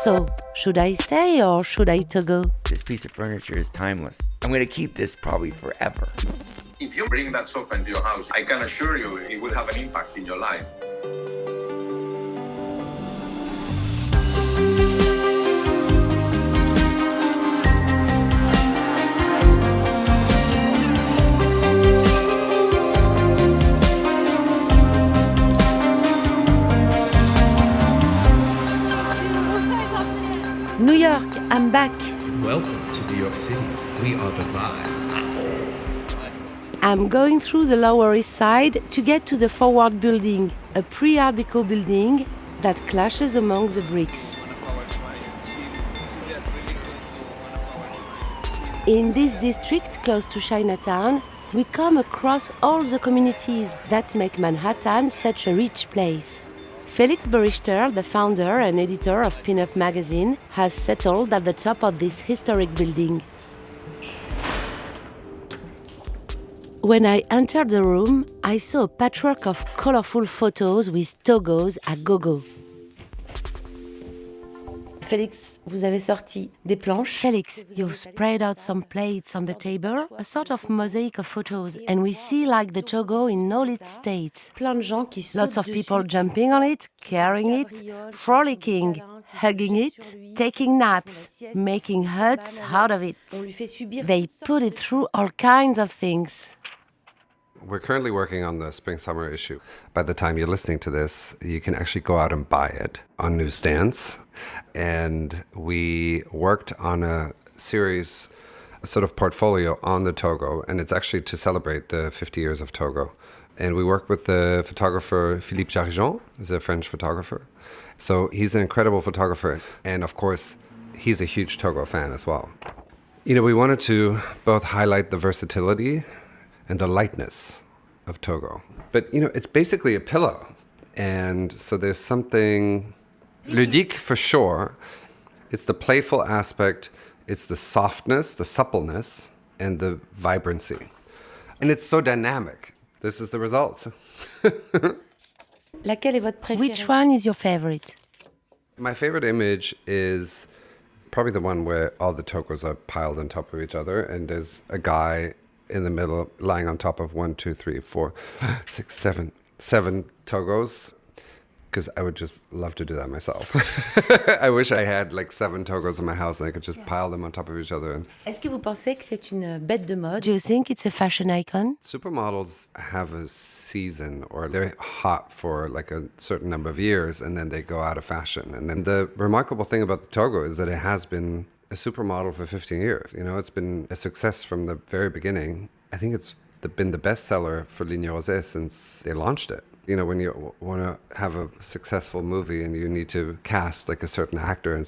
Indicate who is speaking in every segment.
Speaker 1: So, should I stay or should I Togo?
Speaker 2: This piece of furniture is timeless. I'm going to keep this probably forever.
Speaker 3: If you bring that sofa into your house, I can assure you it will have an impact in your life.
Speaker 1: New York, I'm back.
Speaker 4: Welcome to New York City. We are the vibe.
Speaker 1: I'm going through the Lower East Side to get to the Forward Building, a pre-Art Deco building that clashes among the bricks. In this district close to Chinatown, we come across all the communities that make Manhattan such a rich place. Felix Burrichter, the founder and editor of Pin-Up magazine, has settled at the top of this historic building. When I entered the room, I saw a patchwork of colorful photos with Togos à gogo. Felix, vous avez sorti des planches. Felix, you've spread out some plates on the table, a sort of mosaic of photos, and we see like the Togo in all its state. Lots of people jumping on it, carrying it, frolicking, hugging it, taking naps, making huts out of it. They put it through all kinds of things.
Speaker 5: We're currently working on the spring-summer issue. By the time you're listening to this, you can actually go out and buy it on newsstands. And we worked on a series, a sort of portfolio on the Togo, and it's actually to celebrate the 50 years of Togo. And we worked with the photographer Felix Burrichter, who's a French photographer. So he's an incredible photographer. And of course, he's a huge Togo fan as well. You know, we wanted to both highlight the versatility and the lightness of Togo. But, you know, it's basically a pillow. And so there's something ludique for sure. It's the playful aspect, it's the softness, the suppleness, and the vibrancy. And it's so dynamic. This is the result.
Speaker 1: Which one is your favorite?
Speaker 5: My favorite image is probably the one where all the Togos are piled on top of each other, and there's a guy in the middle lying on top of 7 Togos, because I would just love to do that myself. I wish I had like 7 Togos in my house and I could just pile them on top of each other.
Speaker 1: Est-ce que vous pensez que c'est une bête de mode? Do you think it's a fashion icon?
Speaker 5: Supermodels have a season, or they're hot for like a certain number of years and then they go out of fashion. And then the remarkable thing about the Togo is that it has been a supermodel for 15 years. You know, it's been a success from the very beginning. I think it's been the bestseller for Aurélie Sfez since they launched it. You know, when you want to have a successful movie and you need to cast like a certain actor, and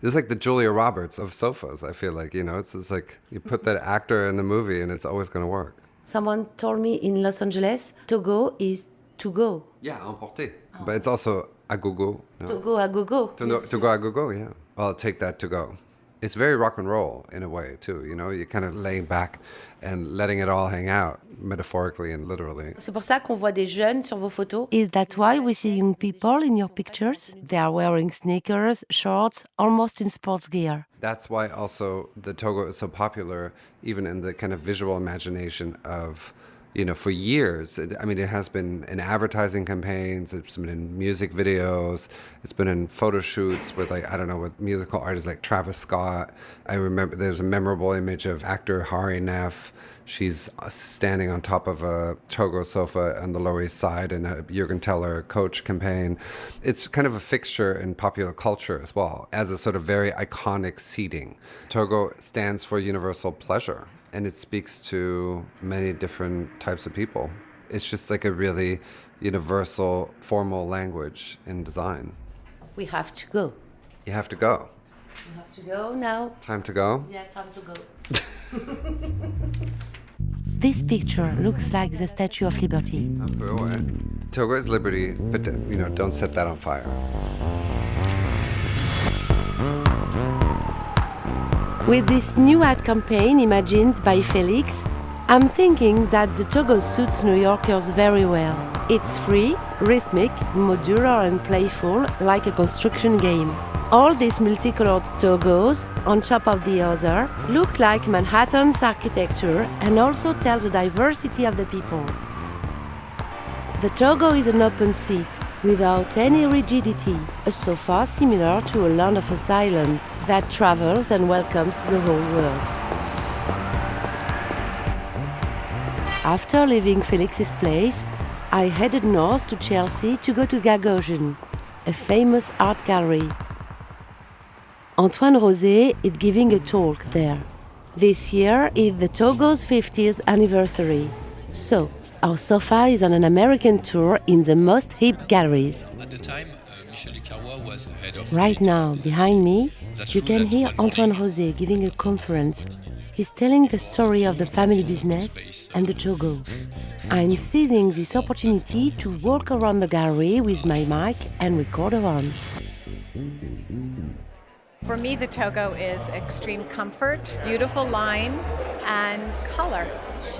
Speaker 5: it's like the Julia Roberts of sofas, I feel like, you know, it's like you put that actor in the movie and it's always going to work.
Speaker 1: Someone told me in Los Angeles, Togo is to go.
Speaker 5: Yeah, emporter. Oh. But it's also à gogo. No?
Speaker 1: Togo à gogo.
Speaker 5: Togo à gogo, yeah. I'll take that to go. It's very rock and roll in a way too, you know, you're kind of laying back and letting it all hang out, metaphorically and literally.
Speaker 1: C'est pour ça qu'on voit des jeunes sur vos photos. Is that why we see young people in your pictures? They are wearing sneakers, shorts, almost in sports gear.
Speaker 5: That's why also the Togo is so popular, even in the kind of visual imagination of, you know, for years. It has been in advertising campaigns, it's been in music videos, it's been in photo shoots with with musical artists like Travis Scott. I remember there's a memorable image of actor Hari Neff. She's standing on top of a Togo sofa on the Lower East Side in a Jürgen Teller Coach campaign. It's kind of a fixture in popular culture as well, as a sort of very iconic seating. Togo stands for universal pleasure. And it speaks to many different types of people. It's just like a really universal, formal language in design.
Speaker 1: We have to go.
Speaker 5: You have to go.
Speaker 1: You have to go now.
Speaker 5: Time to go?
Speaker 1: Yeah, time to go. This picture looks like the Statue of Liberty.
Speaker 5: Togo is liberty, but don't set that on fire.
Speaker 1: With this new ad campaign imagined by Felix, I'm thinking that the Togo suits New Yorkers very well. It's free, rhythmic, modular and playful, like a construction game. All these multicolored Togos, on top of the other, look like Manhattan's architecture and also tell the diversity of the people. The Togo is an open seat, without any rigidity, a sofa similar to a land of asylum that travels and welcomes the whole world. After leaving Felix's place, I headed north to Chelsea to go to Gagosian, a famous art gallery. Antoine Roset is giving a talk there. This year is the Togo's 50th anniversary. So, our sofa is on an American tour in the most hip galleries.
Speaker 6: At the time, Michel Carrois was head of...
Speaker 1: Right now, behind me, you can hear Antoine Roset giving a conference. He's telling the story of the family business and the Togo. I'm seizing this opportunity to walk around the gallery with my mic and record around.
Speaker 7: For me, the Togo is extreme comfort, beautiful line, and color.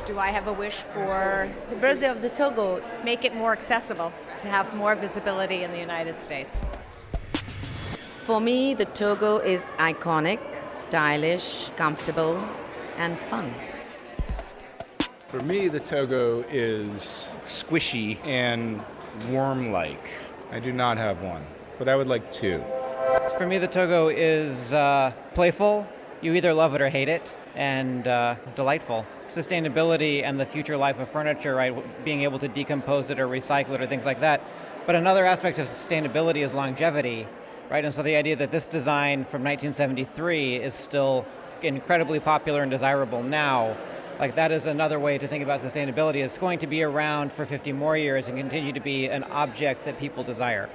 Speaker 7: Do I have a wish for
Speaker 1: The birthday of the Togo.
Speaker 7: make it more accessible, to have more visibility in the United States?
Speaker 8: For me, the Togo is iconic, stylish, comfortable, and fun.
Speaker 9: For me, the Togo is squishy and worm-like. I do not have one, but I would like two.
Speaker 10: For me, the Togo is playful. You either love it or hate it, and delightful. Sustainability and the future life of furniture, right? Being able to decompose it or recycle it or things like that. But another aspect of sustainability is longevity, right? And so the idea that this design from 1973 is still incredibly popular and desirable now, like that is another way to think about sustainability. It's going to be around for 50 more years and continue to be an object that people desire.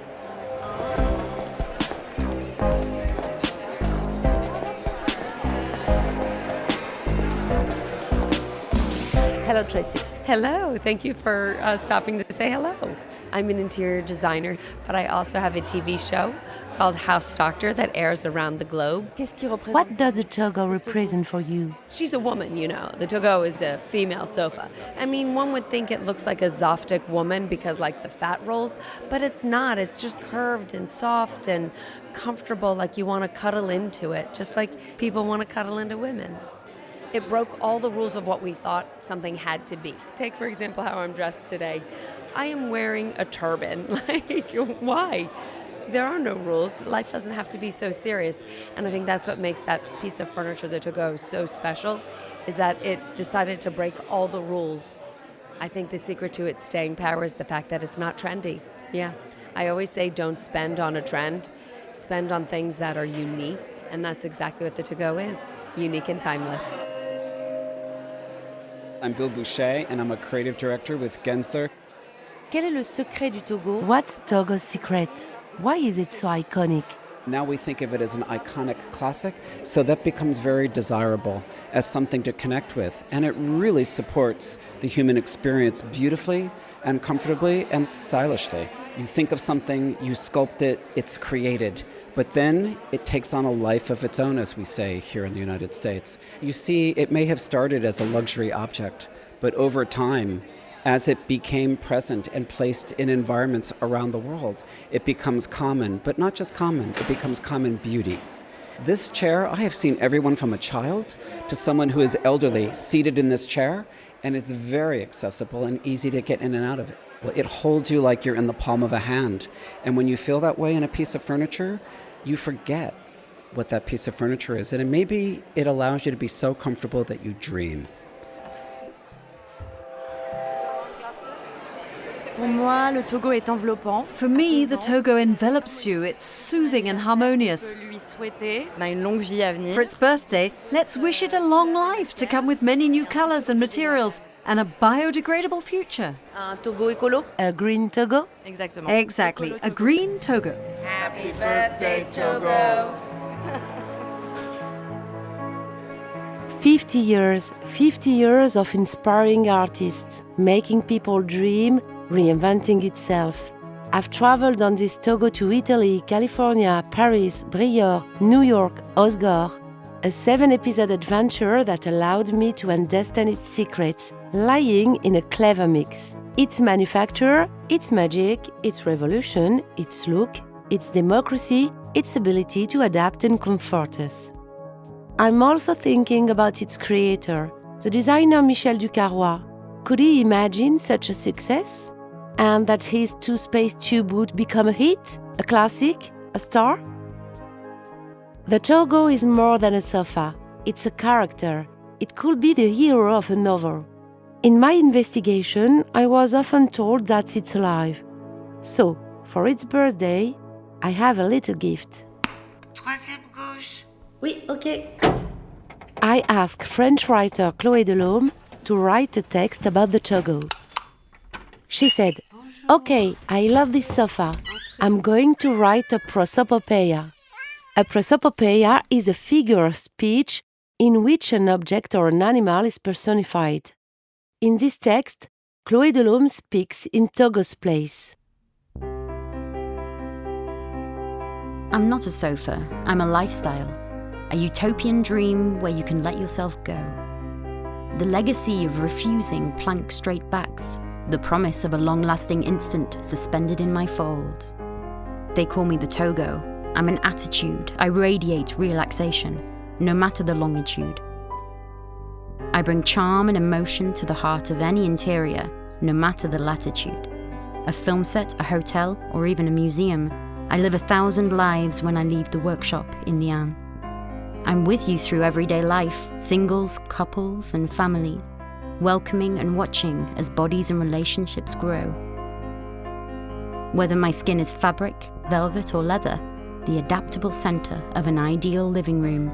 Speaker 1: Hello, Tracy.
Speaker 11: Hello, thank you for stopping to say hello. I'm an interior designer, but I also have a TV show called House Doctor that airs around the globe.
Speaker 1: What does the Togo represent for you?
Speaker 11: She's a woman, you know. The Togo is a female sofa. I mean, one would think it looks like a Zoftic woman because like the fat rolls, but it's not. It's just curved and soft and comfortable, like you want to cuddle into it, just like people want to cuddle into women. It broke all the rules of what we thought something had to be. Take, for example, how I'm dressed today. I am wearing a turban. Like, why? There are no rules. Life doesn't have to be so serious. And I think that's what makes that piece of furniture, the Togo, so special, is that it decided to break all the rules. I think the secret to its staying power is the fact that it's not trendy. Yeah. I always say don't spend on a trend. Spend on things that are unique. And that's exactly what the Togo is. Unique and timeless.
Speaker 12: I'm Bill Boucher, and I'm a creative director with Gensler.
Speaker 1: Quel est le secret du Togo? What's Togo's secret? Why is it so iconic?
Speaker 12: Now we think of it as an iconic classic, so that becomes very desirable as something to connect with. And it really supports the human experience beautifully and comfortably and stylishly. You think of something, you sculpt it, it's created. But then it takes on a life of its own, as we say here in the United States. You see, it may have started as a luxury object, but over time, as it became present and placed in environments around the world, it becomes common, but not just common, it becomes common beauty. This chair, I have seen everyone from a child to someone who is elderly seated in this chair, and it's very accessible and easy to get in and out of it. It holds you like you're in the palm of a hand. And when you feel that way in a piece of furniture, you forget what that piece of furniture is. And maybe it allows you to be so comfortable that you dream.
Speaker 13: For me, the Togo envelops you. It's soothing and harmonious. For its birthday, let's wish it a long life to come with many new colors and materials and a biodegradable future.
Speaker 1: Un Togo écolo? A green Togo?
Speaker 13: Exactly, a green Togo.
Speaker 7: Happy birthday, Togo!
Speaker 1: 50 years of inspiring artists, making people dream, reinventing itself. I've traveled on this Togo to Italy, California, Paris, Briore, New York, Osgore. A 7-episode adventure that allowed me to understand its secrets, lying in a clever mix. its manufacture, its magic, its revolution, its look, its democracy, its ability to adapt and comfort us. I'm also thinking about its creator, the designer Michel Ducarrois. Could he imagine such a success? And that his two-space tube would become a hit, a classic, a star? The Togo is more than a sofa. It's a character. It could be the hero of a novel. In my investigation, I was often told that it's alive. So, for its birthday, I have a little gift.
Speaker 11: Oui, okay.
Speaker 1: I asked French writer Chloé Delaume to write a text about the Togo. She said, "Okay, I love this sofa. I'm going to write a prosopopeia." A prosopopeia is a figure of speech in which an object or an animal is personified. In this text, Chloé Delaume speaks in Togos place.
Speaker 14: I'm not a sofa, I'm a lifestyle. A utopian dream where you can let yourself go. The legacy of refusing plank straight backs, the promise of a long-lasting instant suspended in my folds. They call me the Togo. I'm an attitude. I radiate relaxation, no matter the longitude. I bring charm and emotion to the heart of any interior, no matter the latitude. A film set, a hotel, or even a museum, I live 1,000 lives when I leave the workshop in the Anne. I'm with you through everyday life, singles, couples, and families, welcoming and watching as bodies and relationships grow. Whether my skin is fabric, velvet, or leather, the adaptable center of an ideal living room.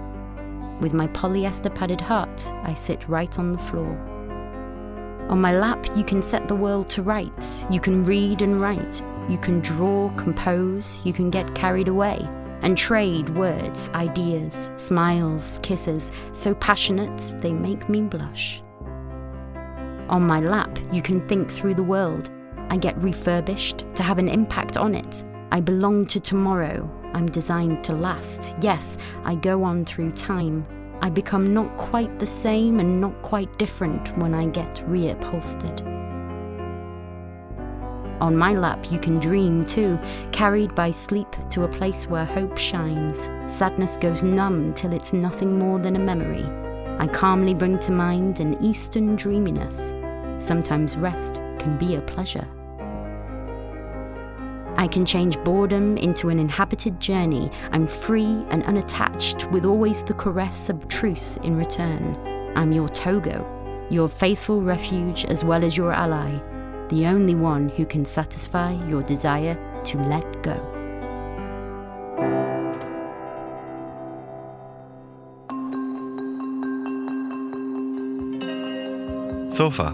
Speaker 14: With my polyester padded heart, I sit right on the floor. On my lap, you can set the world to rights. You can read and write. You can draw, compose. You can get carried away and trade words, ideas, smiles, kisses, so passionate they make me blush. On my lap, you can think through the world. I get refurbished to have an impact on it. I belong to tomorrow. I'm designed to last. Yes, I go on through time. I become not quite the same and not quite different when I get reupholstered. On my lap you can dream too, carried by sleep to a place where hope shines. Sadness goes numb till it's nothing more than a memory. I calmly bring to mind an Eastern dreaminess. Sometimes rest can be a pleasure. I can change boredom into an inhabited journey. I'm free and unattached, with always the caress of truce in return. I'm your Togo, your faithful refuge as well as your ally, the only one who can satisfy your desire to let go.
Speaker 15: Sofa,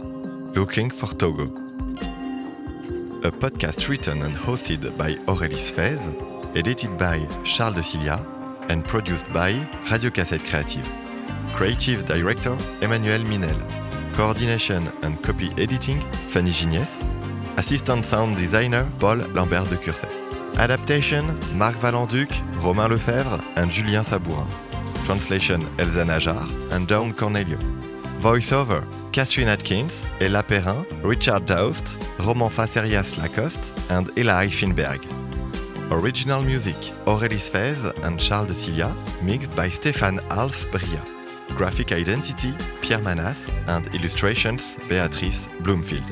Speaker 15: looking for Togo. A podcast written and hosted by Aurélie Sfez, edited by Charles de Cilia, and produced by Radio Cassette Creative. Creative Director Emmanuel Minel. Coordination and copy editing Fanny Gignès. Assistant Sound Designer Paul Lambert de Curset. Adaptation Marc Valenduc, Romain Lefebvre, and Julien Sabourin. Translation Elsa Najar and Dawn Cornelio. Voiceover Catherine Atkins, Ella Perrin, Richard Daust, Roman Facerias Lacoste, and Eli Finberg. Original music Aurélie Sfez and Charles de Cilia, mixed by Stéphane Alf Bria. Graphic identity Pierre Manas, and illustrations Béatrice Bloomfield.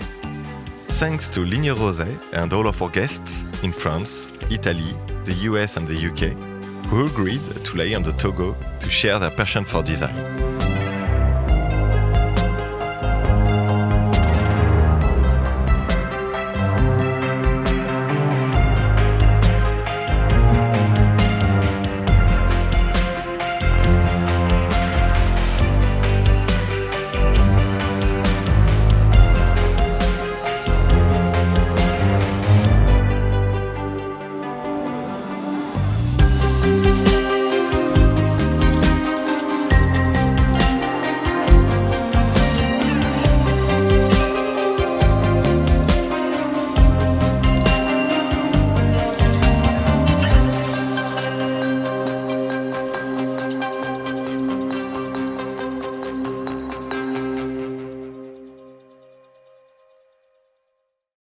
Speaker 15: Thanks to Ligne Roset and all of our guests in France, Italy, the US and the UK, who agreed to lay on the Togo to share their passion for design.